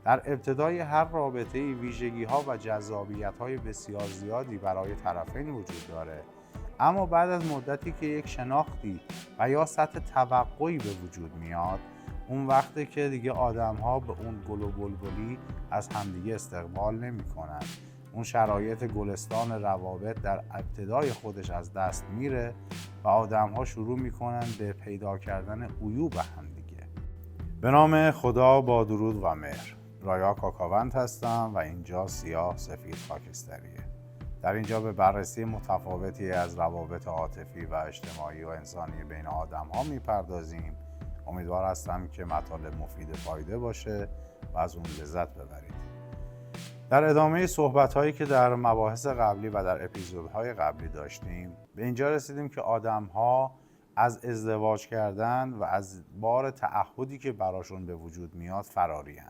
در ابتدای هر رابطه‌ای ویژگی‌ها و جذابیت‌های بسیار زیادی برای طرفین وجود داره، اما بعد از مدتی که یک شناختی و یا سطح توقعی به وجود میاد، اون وقته که دیگه آدم‌ها به اون گل و بلبلی از همدیگه استقبال نمی‌کنن. اون شرایط گلستان روابط در ابتدای خودش از دست میره و آدم‌ها شروع می‌کنن به پیدا کردن عیوب همدیگه. به نام خدا با درود و مهر. رایا کاکاوند هستم و اینجا سیاه سفید خاکستریه. در اینجا به بررسی متفاوتی از روابط عاطفی و اجتماعی و انسانی بین آدم‌ها میپردازیم. امیدوار هستم که مطالب مفید فایده باشه و از اون لذت ببرید. در ادامه صحبت‌هایی که در مباحث قبلی و در اپیزودهای قبلی داشتیم، به اینجا رسیدیم که آدم‌ها از ازدواج کردن و از بار تعهدی که براشون به وجود میاد فرارین.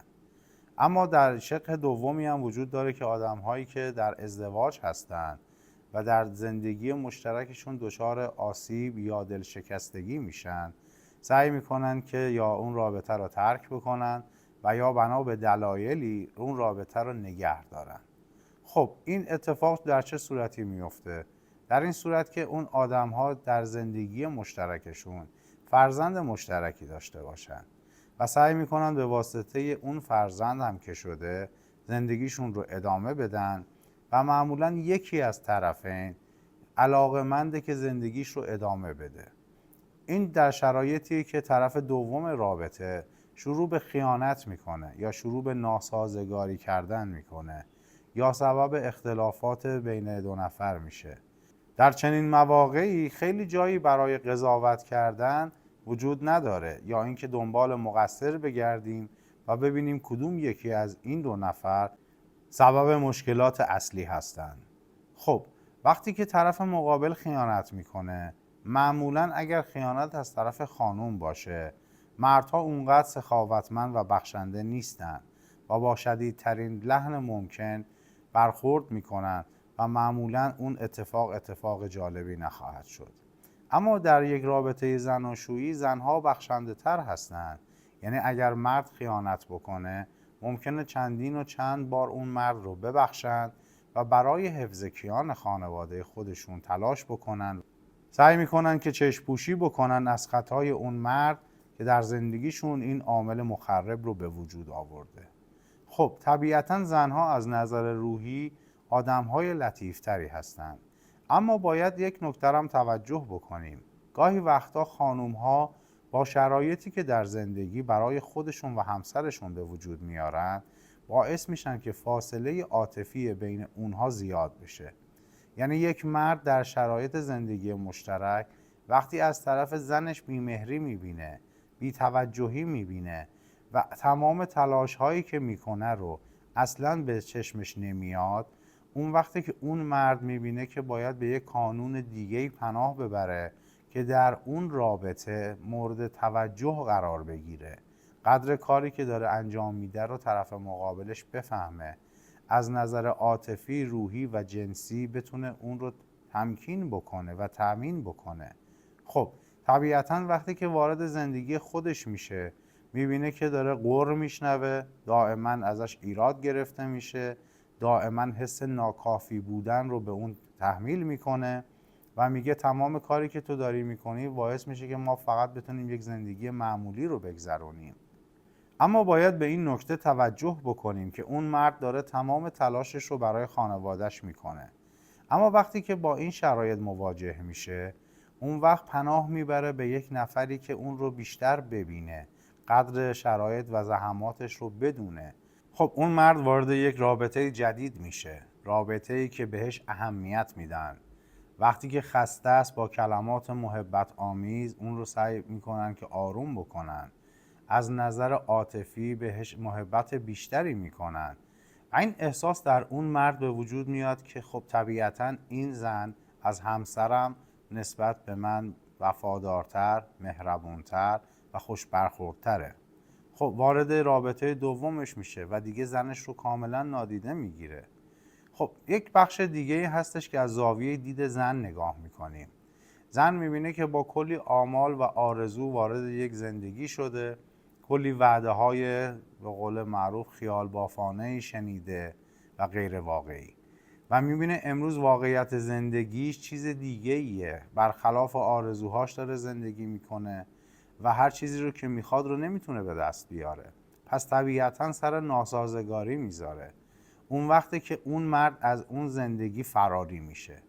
اما در شق دومی هم وجود داره که آدم‌هایی که در ازدواج هستن و در زندگی مشترکشون دچار آسیب یا دلشکستگی میشن، سعی میکنن که یا اون رابطه رو ترک بکنن و یا بنا به دلایلی اون رابطه رو نگه دارن. خب این اتفاق در چه صورتی میفته؟ در این صورت که اون آدم‌ها در زندگی مشترکشون فرزند مشترکی داشته باشن و سعی میکنن به واسطه اون فرزند هم که شده زندگیشون رو ادامه بدن و معمولا یکی از طرفین علاقه‌منده که زندگیش رو ادامه بده. این در شرایطی که طرف دوم رابطه شروع به خیانت میکنه یا شروع به ناسازگاری کردن میکنه یا سبب اختلافات بین دو نفر میشه. در چنین مواقعی خیلی جایی برای قضاوت کردن وجود نداره یا اینکه دنبال مقصر بگردیم و ببینیم کدوم یکی از این دو نفر سبب مشکلات اصلی هستند. خب وقتی که طرف مقابل خیانت میکنه، معمولا اگر خیانت از طرف خانوم باشه، مردها اونقدر سخاوتمند و بخشنده نیستن و با شدیدترین لحن ممکن برخورد میکنن و معمولا اون اتفاق جالبی نخواهد شد. اما در یک رابطه زناشویی زنها بخشنده تر هستند. یعنی اگر مرد خیانت بکنه ممکنه چندین و چند بار اون مرد رو ببخشند و برای حفظ کیان خانواده خودشون تلاش بکنن، سعی میکنن که چشم‌پوشی بکنن از خطای اون مرد که در زندگیشون این عامل مخرب رو به وجود آورده. خب طبیعتاً زنها از نظر روحی آدم‌های لطیفتری هستند، اما باید یک نکته هم توجه بکنیم. گاهی وقتا خانوم‌ها با شرایطی که در زندگی برای خودشون و همسرشون به وجود میارن باعث میشن که فاصله عاطفی بین اونها زیاد بشه. یعنی یک مرد در شرایط زندگی مشترک وقتی از طرف زنش بی‌مهری میبینه، بی‌توجهی میبینه و تمام تلاش هایی که میکنه رو اصلاً به چشمش نمیاد، اون وقتی که اون مرد میبینه که باید به یک کانون دیگه‌ای پناه ببره که در اون رابطه مورد توجه قرار بگیره، قدر کاری که داره انجام میده رو طرف مقابلش بفهمه، از نظر عاطفی، روحی و جنسی بتونه اون رو تمکین بکنه و تأمین بکنه. خب طبیعتاً وقتی که وارد زندگی خودش میشه میبینه که داره غر میشنوه، دائما ازش ایراد گرفته میشه، دائما حس ناکافی بودن رو به اون تحمیل میکنه و میگه تمام کاری که تو داری میکنی باعث میشه که ما فقط بتونیم یک زندگی معمولی رو بگذرونیم. اما باید به این نکته توجه بکنیم که اون مرد داره تمام تلاشش رو برای خانواده‌اش میکنه، اما وقتی که با این شرایط مواجه میشه اون وقت پناه میبره به یک نفری که اون رو بیشتر ببینه، قدر شرایط و زحماتش رو بدونه. خب اون مرد وارد یک رابطه جدید میشه، رابطه‌ای که بهش اهمیت میدن. وقتی که خسته است با کلمات محبت آمیز اون رو سعی میکنن که آروم بکنن، از نظر عاطفی بهش محبت بیشتری میکنن. این احساس در اون مرد به وجود میاد که خب طبیعتاً این زن از همسرم نسبت به من وفادارتر، مهربونتر و خوش برخوردتره. خب وارد رابطه دومش میشه و دیگه زنش رو کاملا نادیده میگیره. خب یک بخش دیگه هستش که از زاویه دید زن نگاه میکنیم. زن میبینه که با کلی آمال و آرزو وارد یک زندگی شده، کلی وعده های به قول معروف خیال بافانه شنیده و غیر واقعی و میبینه امروز واقعیت زندگیش چیز دیگه ایه، برخلاف آرزوهاش داره زندگی میکنه و هر چیزی رو که میخواد رو نمیتونه به دست بیاره. پس طبیعتا سر ناسازگاری میذاره. اون وقتی که اون مرد از اون زندگی فراری میشه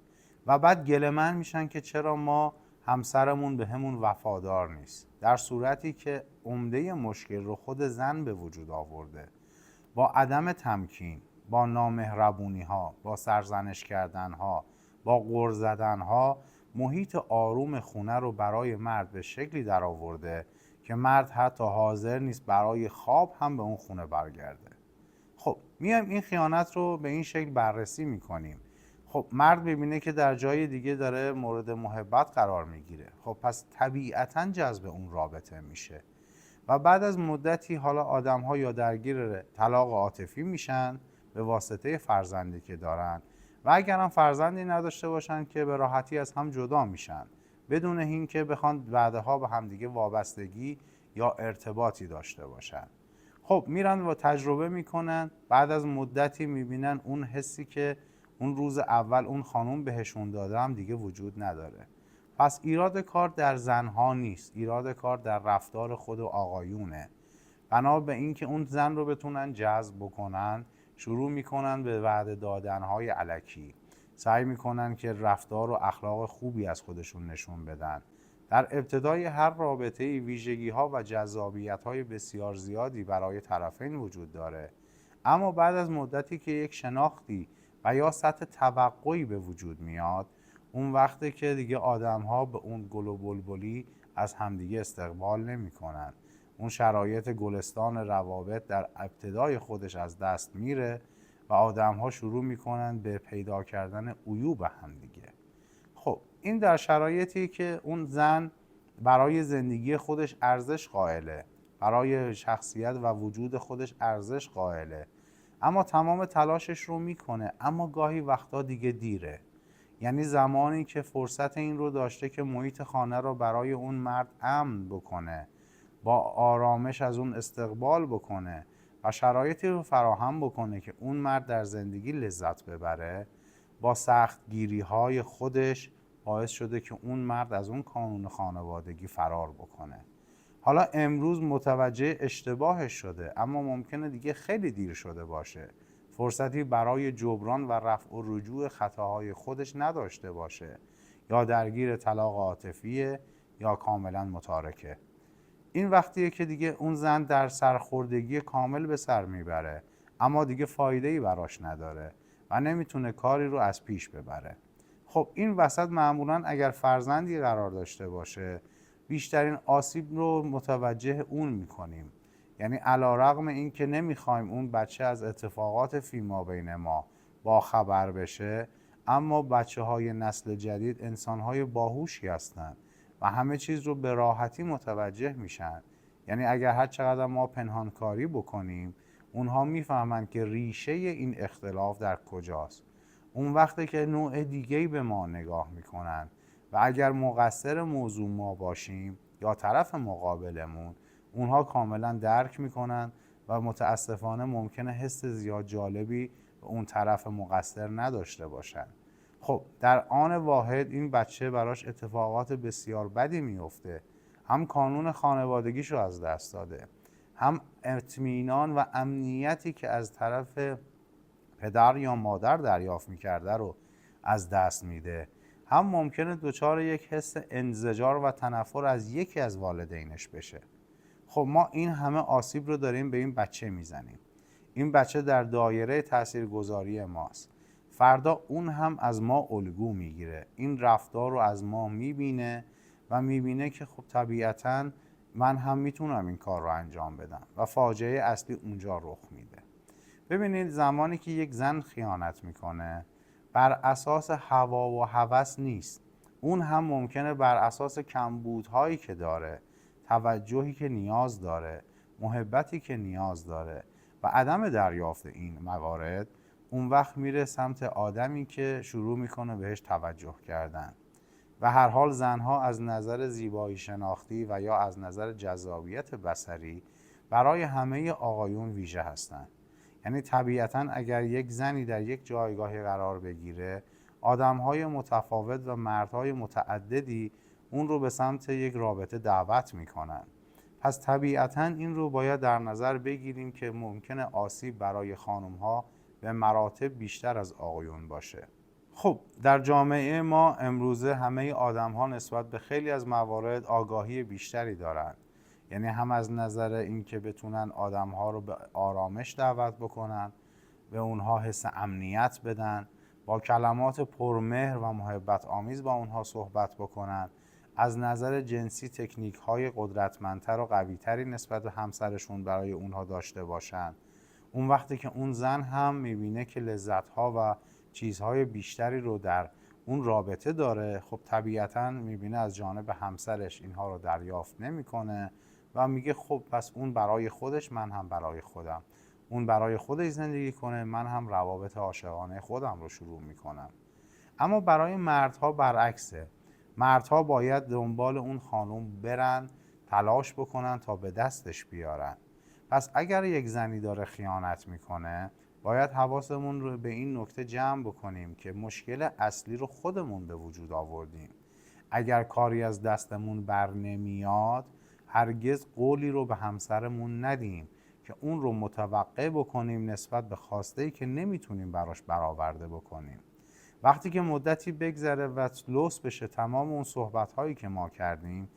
و بعد گله‌مند میشن که چرا ما همسرمون به همون وفادار نیست، در صورتی که عمده مشکل رو خود زن به وجود آورده، با عدم تمکین، با نامهربونی ها، با سرزنش کردن ها، با غر زدن ها، محیط آروم خونه رو برای مرد به شکلی در آورده که مرد حتی حاضر نیست برای خواب هم به اون خونه برگرده. خب میایم این خیانت رو به این شکل بررسی میکنیم. خب مرد ببینه که در جای دیگه داره مورد محبت قرار میگیره، خب پس طبیعتا جذب اون رابطه میشه و بعد از مدتی حالا آدم ها یا درگیر طلاق عاطفی میشن به واسطه فرزندی که دارن و اگر هم فرزندی نداشته باشن که به راحتی از هم جدا میشن بدون اینکه بخوان بعدها به همدیگه وابستگی یا ارتباطی داشته باشن. خب میرن و تجربه میکنن، بعد از مدتی میبینن اون حسی که اون روز اول اون خانوم بهشون داده هم دیگه وجود نداره. پس ایراد کار در زنها نیست، ایراد کار در رفتار خود آقایونه. بنا به اینکه اون زن رو بتونن جذب بکنن شروع میکنن به وعده دادنهای الکی، سعی میکنن که رفتار و اخلاق خوبی از خودشون نشون بدن. در ابتدای هر رابطه‌ای ویژگی‌ها و جذابیت‌های بسیار زیادی برای طرفین وجود داره، اما بعد از مدتی که یک شناختی و یا سطح توقعی به وجود میاد، اون وقته که دیگه آدم‌ها به اون گل و بلبلی از همدیگه استقبال نمی‌کنن. اون شرایط گلستان روابط در ابتدای خودش از دست میره و آدم‌ها شروع می‌کنن به پیدا کردن عیوب همدیگه. خب این در شرایطی که اون زن برای زندگی خودش ارزش قائله، برای شخصیت و وجود خودش ارزش قائله، اما تمام تلاشش رو میکنه، اما گاهی وقتا دیگه دیره. یعنی زمانی که فرصت این رو داشته که محیط خانه رو برای اون مرد امن بکنه، با آرامش از اون استقبال بکنه و شرایطی رو فراهم بکنه که اون مرد در زندگی لذت ببره، با سختگیری های خودش باعث شده که اون مرد از اون کانون خانوادگی فرار بکنه. حالا امروز متوجه اشتباهش شده، اما ممکنه دیگه خیلی دیر شده باشه، فرصتی برای جبران و رفع و رجوع خطاهای خودش نداشته باشه، یا درگیر طلاق عاطفیه یا کاملا متارکه. این وقتیه که دیگه اون زن در سرخوردگی کامل به سر میبره، اما دیگه فایده‌ای براش نداره و نمیتونه کاری رو از پیش ببره. خب این وسط معمولاً اگر فرزندی قرار داشته باشه بیشترین آسیب رو متوجه اون میکنیم. یعنی علیرغم این که نمیخوایم اون بچه از اتفاقات فیما بین ما با خبر بشه، اما بچه های نسل جدید انسان های باهوشی هستن و همه چیز رو به راحتی متوجه میشن. یعنی اگر هر چقدر ما پنهانکاری بکنیم اونها میفهمن که ریشه این اختلاف در کجاست. اون وقته که نوع دیگه‌ای به ما نگاه میکنن و اگر مقصر موضوع ما باشیم یا طرف مقابلمون، اونها کاملا درک میکنن و متاسفانه ممکنه حس زیاد جالبی به اون طرف مقصر نداشته باشن. خب در آن واحد این بچه براش اتفاقات بسیار بدی میفته، هم کانون خانوادگیشو از دست داده، هم اطمینان و امنیتی که از طرف پدر یا مادر دریافت میکرده رو از دست میده، هم ممکنه دچار یک حس انزجار و تنفر از یکی از والدینش بشه. خب ما این همه آسیب رو داریم به این بچه میزنیم. این بچه در دایره تاثیرگذاری ماست. فردا اون هم از ما الگو میگیره، این رفتار رو از ما میبینه و میبینه که خب طبیعتاً من هم میتونم این کار رو انجام بدم و فاجعه اصلی اونجا رخ میده. ببینید زمانی که یک زن خیانت میکنه بر اساس هوا و هوس نیست، اون هم ممکنه بر اساس کمبودهایی که داره، توجهی که نیاز داره، محبتی که نیاز داره و عدم دریافت این موارد، اون وقت میره سمت آدمی که شروع میکنه بهش توجه کردن. و هر حال زنها از نظر زیبایی شناختی و یا از نظر جذابیت بصری برای همه آقایون ویژه هستند. یعنی طبیعتاً اگر یک زنی در یک جایگاهی قرار بگیره، آدم‌های متفاوت و مردهای متعددی اون رو به سمت یک رابطه دعوت میکنن. پس طبیعتاً این رو باید در نظر بگیریم که ممکنه آسیب برای خانم‌ها به مراتب بیشتر از آقایون باشه. خب در جامعه ما امروزه همه آدم‌ها نسبت به خیلی از موارد آگاهی بیشتری دارند. یعنی هم از نظر اینکه بتونن آدم‌ها رو به آرامش دعوت بکنن، به اونها حس امنیت بدن، با کلمات پرمهر و محبت آمیز با اونها صحبت بکنن، از نظر جنسی تکنیک‌های قدرتمندتر و قوی‌تری نسبت به همسرشون برای اونها داشته باشن. اون وقتی که اون زن هم میبینه که لذت‌ها و چیزهای بیشتری رو در اون رابطه داره، خب طبیعتاً میبینه از جانب همسرش اینها رو دریافت نمیکنه و میگه خب پس اون برای خودش، من هم برای خودم. اون برای خودش زندگی کنه، من هم روابط عاشقانه خودم رو شروع میکنم. اما برای مردها برعکسه. مردها باید دنبال اون خانم برن، تلاش بکنن تا به دستش بیارن. پس اگر یک زنی داره خیانت میکنه، باید حواسمون رو به این نکته جمع بکنیم که مشکل اصلی رو خودمون به وجود آوردیم. اگر کاری از دستمون بر نمیاد، هرگز قولی رو به همسرمون ندیم که اون رو متوقع بکنیم نسبت به خواسته‌ای که نمیتونیم براش برآورده بکنیم. وقتی که مدتی بگذره و لوس بشه تمام اون صحبت‌هایی که ما کردیم،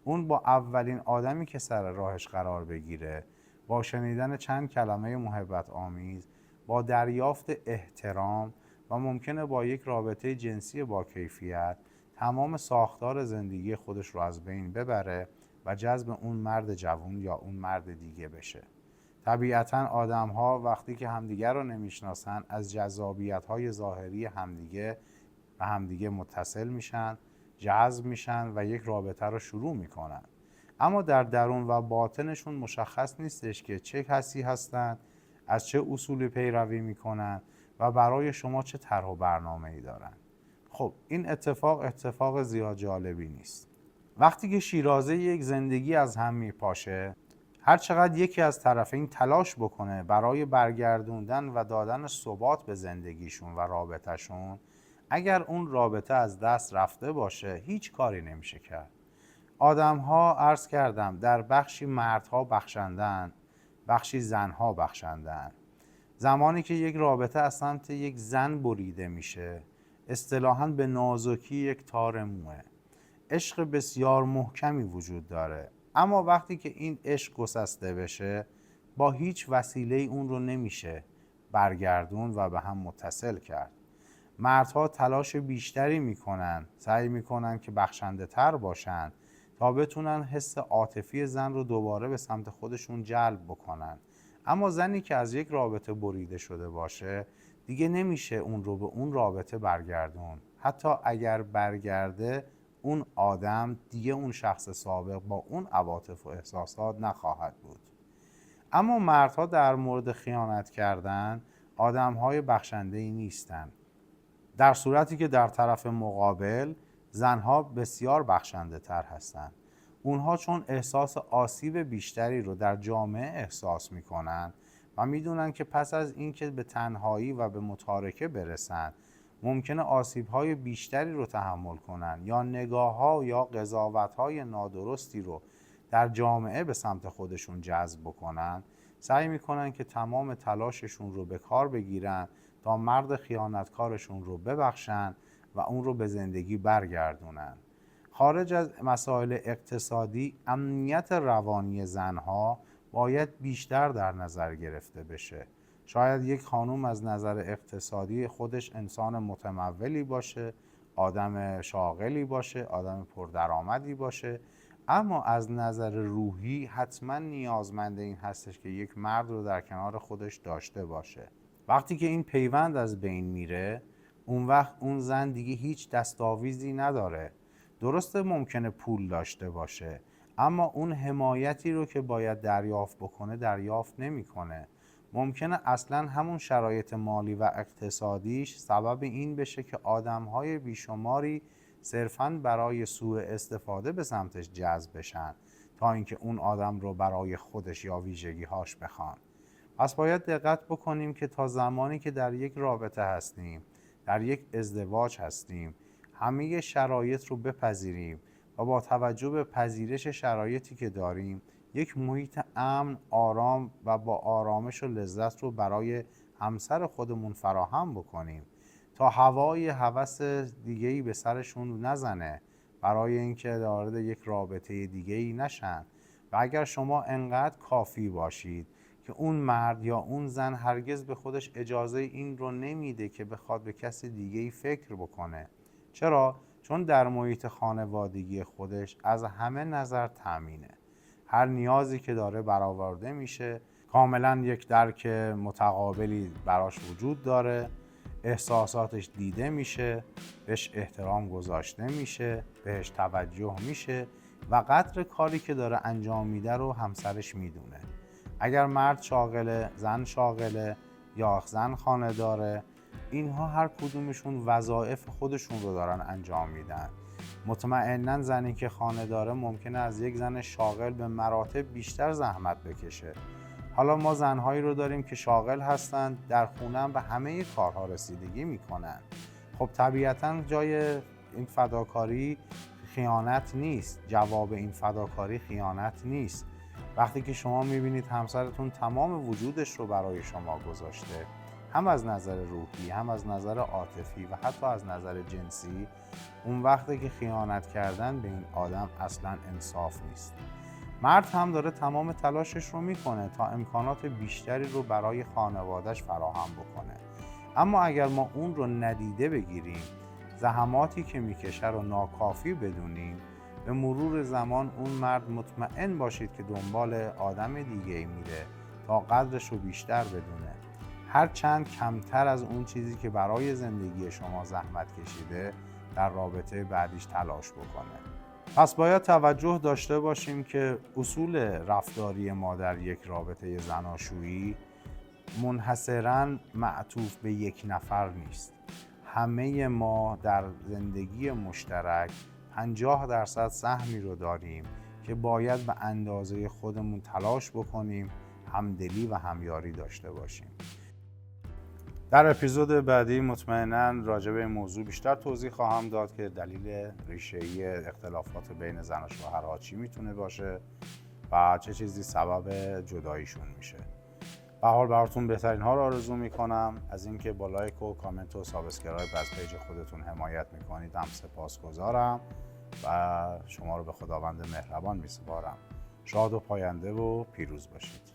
اون با اولین آدمی که سر راهش قرار بگیره، با شنیدن چند کلمه محبت آمیز، با دریافت احترام و ممکنه با یک رابطه جنسی با کیفیت تمام ساختار زندگی خودش رو از بین ببره و جذب اون مرد جوان یا اون مرد دیگه بشه. طبیعتاً آدم‌ها وقتی که همدیگه رو نمیشناسن، از جذابیت‌های ظاهری همدیگه و همدیگه متصل میشن، جذب میشن و یک رابطه رو شروع میکنن. اما در درون و باطنشون مشخص نیستش که چه کسی هستن، از چه اصولی پیروی میکنن و برای شما چه طرح و برنامه‌ای دارن. خب این اتفاق زیاد جالبی نیست. وقتی که شیرازه یک زندگی از هم میپاشه، هر چقدر یکی از طرفین تلاش بکنه برای برگردوندن و دادن ثبات به زندگیشون و رابطهشون، اگر اون رابطه از دست رفته باشه هیچ کاری نمیشه کرد. آدم‌ها، عرض کردم، در بخشی مردها بخشندن، بخشی زنها بخشندن. زمانی که یک رابطه از سمت یک زن بریده میشه، اصطلاحاً به نازکی یک تار موه. عشق بسیار محکمی وجود داره، اما وقتی که این عشق گسسته بشه، با هیچ وسیله اون رو نمیشه برگردون و به هم متصل کرد. مردها تلاش بیشتری میکنن، سعی میکنن که بخشنده تر باشن تا بتونن حس عاطفی زن رو دوباره به سمت خودشون جلب بکنن. اما زنی که از یک رابطه بریده شده باشه، دیگه نمیشه اون رو به اون رابطه برگردون. حتی اگر برگرده، اون آدم دیگه اون شخص سابق با اون عواطف و احساسات نخواهد بود. اما مردها در مورد خیانت کردن آدم‌های بخشنده‌ای نیستن، در صورتی که در طرف مقابل زنها بسیار بخشنده تر هستند. اونها چون احساس آسیب بیشتری رو در جامعه احساس میکنن و میدونن که پس از اینکه به تنهایی و به متارکه برسن، ممکنه آسیب‌های بیشتری رو تحمل کنن یا نگاه‌ها یا قضاوت‌های نادرستی رو در جامعه به سمت خودشون جذب بکنن، سعی میکنن که تمام تلاششون رو به کار بگیرن تا مرد خیانتکارشون رو ببخشن و اون رو به زندگی برگردونن. خارج از مسائل اقتصادی، امنیت روانی زنها باید بیشتر در نظر گرفته بشه. شاید یک خانم از نظر اقتصادی خودش انسان متمولی باشه، آدم شاغلی باشه، آدم پردرآمدی باشه، اما از نظر روحی حتما نیازمند این هستش که یک مرد رو در کنار خودش داشته باشه. وقتی که این پیوند از بین میره، اون وقت اون زن دیگه هیچ دستاویزی نداره. درسته ممکنه پول داشته باشه، اما اون حمایتی رو که باید دریافت بکنه دریافت نمیکنه. ممکنه اصلا همون شرایط مالی و اقتصادیش سبب این بشه که آدم‌های بیشماری صرفاً برای سوء استفاده به سمتش جذب بشن تا اینکه اون آدم رو برای خودش یا ویژگی‌هاش بخوان. پس باید دقت بکنیم که تا زمانی که در یک رابطه هستیم، در یک ازدواج هستیم، همه شرایط رو بپذیریم و با توجه به پذیرش شرایطی که داریم یک محیط امن، آرام و با آرامش و لذت رو برای همسر خودمون فراهم بکنیم تا هوای هوس دیگه‌ای به سرشون نزنه، برای اینکه وارد یک رابطه دیگه‌ای نشن. و اگر شما انقدر کافی باشید که اون مرد یا اون زن هرگز به خودش اجازه این رو نمیده که بخواد به کسی دیگه‌ای فکر بکنه. چرا؟ چون در محیط خانوادگی خودش از همه نظر تامینه. هر نیازی که داره برآورده میشه، کاملا یک درک متقابلی براش وجود داره، احساساتش دیده میشه، بهش احترام گذاشته میشه، بهش توجه میشه و قدر کاری که داره انجام میده رو همسرش میدونه. اگر مرد شاغله، زن شاغله یا زن خانه داره، اینها هر کدومشون وظایف خودشون رو دارن انجام میدن. مطمئناً زنی که خانه داره ممکنه از یک زن شاغل به مراتب بیشتر زحمت بکشه. حالا ما زنهایی رو داریم که شاغل هستن، در خونه هم به همه کارها رسیدگی میکنن. خب طبیعتاً جای این فداکاری خیانت نیست، جواب این فداکاری خیانت نیست. وقتی که شما میبینید همسرتون تمام وجودش رو برای شما گذاشته، هم از نظر روحی، هم از نظر عاطفی و حتی از نظر جنسی، اون وقتی که خیانت کردن به این آدم اصلاً انصاف نیست. مرد هم داره تمام تلاشش رو میکنه تا امکانات بیشتری رو برای خانوادهش فراهم بکنه، اما اگر ما اون رو ندیده بگیریم، زحماتی که میکشه رو ناکافی بدونیم، به مرور زمان اون مرد مطمئن باشید که دنبال آدم دیگه میره تا قدرش رو بیشتر بدونه، هرچند کمتر از اون چیزی که برای زندگی شما زحمت کشیده در رابطه بعدیش تلاش بکنه. پس باید توجه داشته باشیم که اصول رفتاری ما در یک رابطه زناشویی منحصراً معطوف به یک نفر نیست. همه ما در زندگی مشترک 50% سهمی رو داریم که باید به اندازه خودمون تلاش بکنیم، همدلی و همیاری داشته باشیم. در اپیزود بعدی مطمئناً راجع به این موضوع بیشتر توضیح خواهم داد که دلیل ریشه‌ای اختلافات بین زن و شوهرها چی میتونه باشه و چه چیزی سبب جداییشون میشه. به حال براتون بهترین ها رو آرزو میکنم. از اینکه با لایک و کامنت و سابسکرایب از پیج خودتون حمایت میکنید هم سپاسگزارم و شما رو به خداوند مهربان میسپارم. شاد و پاینده و پیروز باشید.